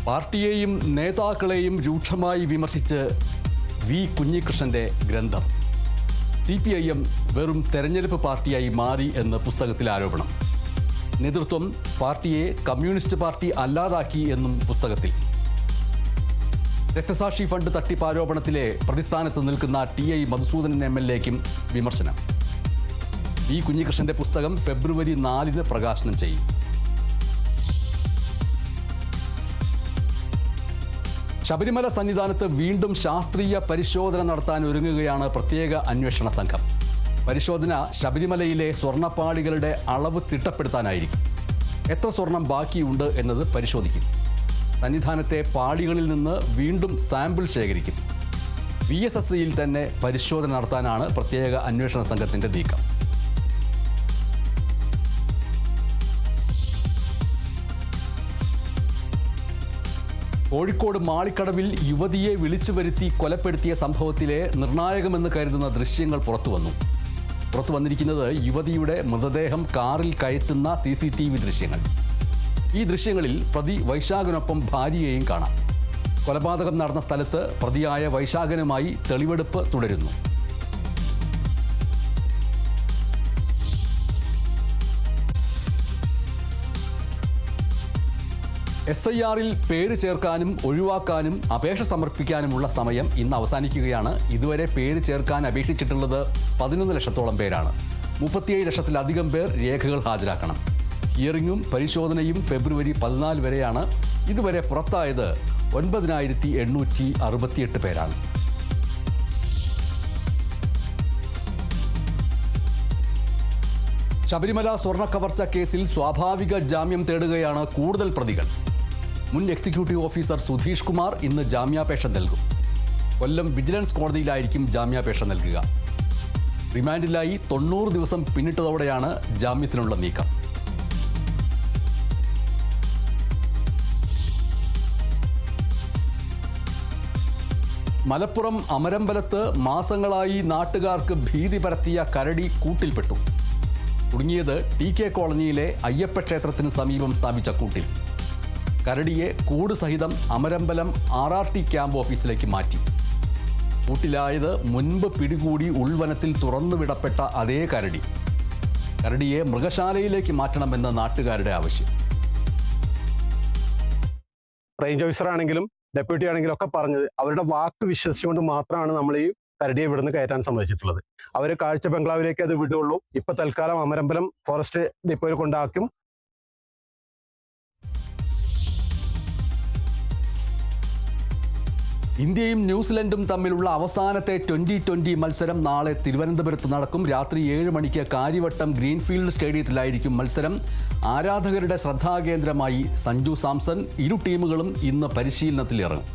പാർട്ടിയെയും നേതാക്കളെയും രൂക്ഷമായി വിമർശിച്ച് വി കുഞ്ഞികൃഷ്ണന്റെ ഗ്രന്ഥം. CPIM വെറും തെരഞ്ഞെടുപ്പ് പാർട്ടിയായി മാറി എന്ന് പുസ്തകത്തിൽ ആരോപണം. നേതൃത്വം പാർട്ടിയെ കമ്മ്യൂണിസ്റ്റ് പാർട്ടി അല്ലാതാക്കി എന്നും പുസ്തകത്തിൽ. രക്തസാക്ഷി ഫണ്ട് തട്ടിപ്പാരോപണത്തിലെ പ്രതിസ്ഥാനത്ത് നിൽക്കുന്ന TI മധുസൂദനൻ MLAയ്ക്കും വിമർശനം. വി കുഞ്ഞികൃഷ്ണന്റെ പുസ്തകം ഫെബ്രുവരി 4 പ്രകാശനം ചെയ്യും. ശബരിമല സന്നിധാനത്ത് വീണ്ടും ശാസ്ത്രീയ പരിശോധന നടത്താൻ ഒരുങ്ങുകയാണ് പ്രത്യേക അന്വേഷണ സംഘം. പരിശോധന ശബരിമലയിലെ സ്വർണ്ണപ്പാളികളുടെ അളവ് തിട്ടപ്പെടുത്താനായിരിക്കും. എത്ര സ്വർണം ബാക്കിയുണ്ട് എന്നത് പരിശോധിക്കും. സന്നിധാനത്തെ പാളികളിൽ നിന്ന് വീണ്ടും സാമ്പിൾ ശേഖരിക്കും. VSSയിൽ തന്നെ പരിശോധന നടത്താനാണ് പ്രത്യേക അന്വേഷണ സംഘത്തിൻ്റെ നീക്കം. കോഴിക്കോട് മാളിക്കടവിൽ യുവതിയെ വിളിച്ചു വരുത്തി കൊലപ്പെടുത്തിയ സംഭവത്തിലെ നിർണായകമെന്ന് കരുതുന്ന ദൃശ്യങ്ങൾ പുറത്തു വന്നിരിക്കുന്നത് യുവതിയുടെ മൃതദേഹം കാറിൽ കയറ്റുന്ന CCTV ദൃശ്യങ്ങൾ. ഈ ദൃശ്യങ്ങളിൽ പ്രതി വൈശാഖനൊപ്പം ഭാര്യയെയും കാണാം. കൊലപാതകം നടന്ന സ്ഥലത്ത് പ്രതിയായ വൈശാഖനുമായി തെളിവെടുപ്പ് തുടരുന്നു. SIRൽ പേര് ചേർക്കാനും ഒഴിവാക്കാനും അപേക്ഷ സമർപ്പിക്കാനുമുള്ള സമയം ഇന്ന് അവസാനിക്കുകയാണ്. ഇതുവരെ പേര് ചേർക്കാൻ അപേക്ഷിച്ചിട്ടുള്ളത് 11 ലക്ഷത്തോളം പേരാണ്. 37 ലക്ഷത്തിലധികം പേർ രേഖകൾ ഹാജരാക്കണം. ഹിയറിംഗും പരിശോധനയും ഫെബ്രുവരി 14 വരെയാണ്. ഇതുവരെ പുറത്തായത് 9868 പേരാണ്. ശബരിമല സ്വർണ്ണക്കവർച്ച കേസിൽ സ്വാഭാവിക ജാമ്യം തേടുകയാണ് കൂടുതൽ പ്രതികൾ. മുൻ എക്സിക്യൂട്ടീവ് ഓഫീസർ സുധീഷ് കുമാർ ഇന്ന് ജാമ്യാപേക്ഷ നൽകും. കൊല്ലം വിജിലൻസ് കോടതിയിലായിരിക്കും ജാമ്യാപേക്ഷ നൽകുക. റിമാൻഡിലായി 90 ദിവസം പിന്നിട്ടതോടെയാണ് ജാമ്യത്തിനുള്ള നീക്കം. മലപ്പുറം അമരമ്പലത്ത് മാസങ്ങളായി നാട്ടുകാർക്ക് ഭീതി പരത്തിയ കരടി കൂട്ടിൽപ്പെട്ടു. കുടുങ്ങിയത് TK കോളനിയിലെ അയ്യപ്പ ക്ഷേത്രത്തിന് സമീപം സ്ഥാപിച്ച കൂട്ടിൽ. കരടിയെ കൂട് സഹിതം അമരമ്പലം RRT ക്യാമ്പ് ഓഫീസിലേക്ക് മാറ്റി. കൂട്ടിലായത് മുൻപ് പിടികൂടി ഉൾവനത്തിൽ തുറന്നുവിടപ്പെട്ട അതേ കരടിയെ മൃഗശാലയിലേക്ക് മാറ്റണമെന്ന് നാട്ടുകാരുടെ ആവശ്യം. റേഞ്ച് ഓഫീസർ ആണെങ്കിലും ഡെപ്യൂട്ടി ആണെങ്കിലും ഒക്കെ പറഞ്ഞത് അവരുടെ വാക്ക് വിശ്വസിച്ചുകൊണ്ട് മാത്രമാണ് നമ്മൾ ഈ കരടിയെ ഇവിടുന്ന് കയറ്റാൻ സമ്മതിച്ചിട്ടുള്ളത്. അവർ കാഴ്ച ബംഗ്ലാവിലേക്ക് അത് വിടുള്ളൂ. ഇപ്പൊ തൽക്കാലം അമരമ്പലം ഫോറസ്റ്റ് ഡിപ്പോയിൽ കൊണ്ടാക്കും. ഇന്ത്യയും ന്യൂസിലൻഡും തമ്മിലുള്ള അവസാനത്തെ 2020 മത്സരം നാളെ തിരുവനന്തപുരത്ത് നടക്കും. രാത്രി 7 മണിക്ക് കാര്യവട്ടം ഗ്രീൻഫീൽഡ് സ്റ്റേഡിയത്തിലായിരിക്കും മത്സരം. ആരാധകരുടെ ശ്രദ്ധാകേന്ദ്രമായി സഞ്ജു സാംസൺ. ഇരു ടീമുകളും ഇന്ന് പരിശീലനത്തിലിറങ്ങും.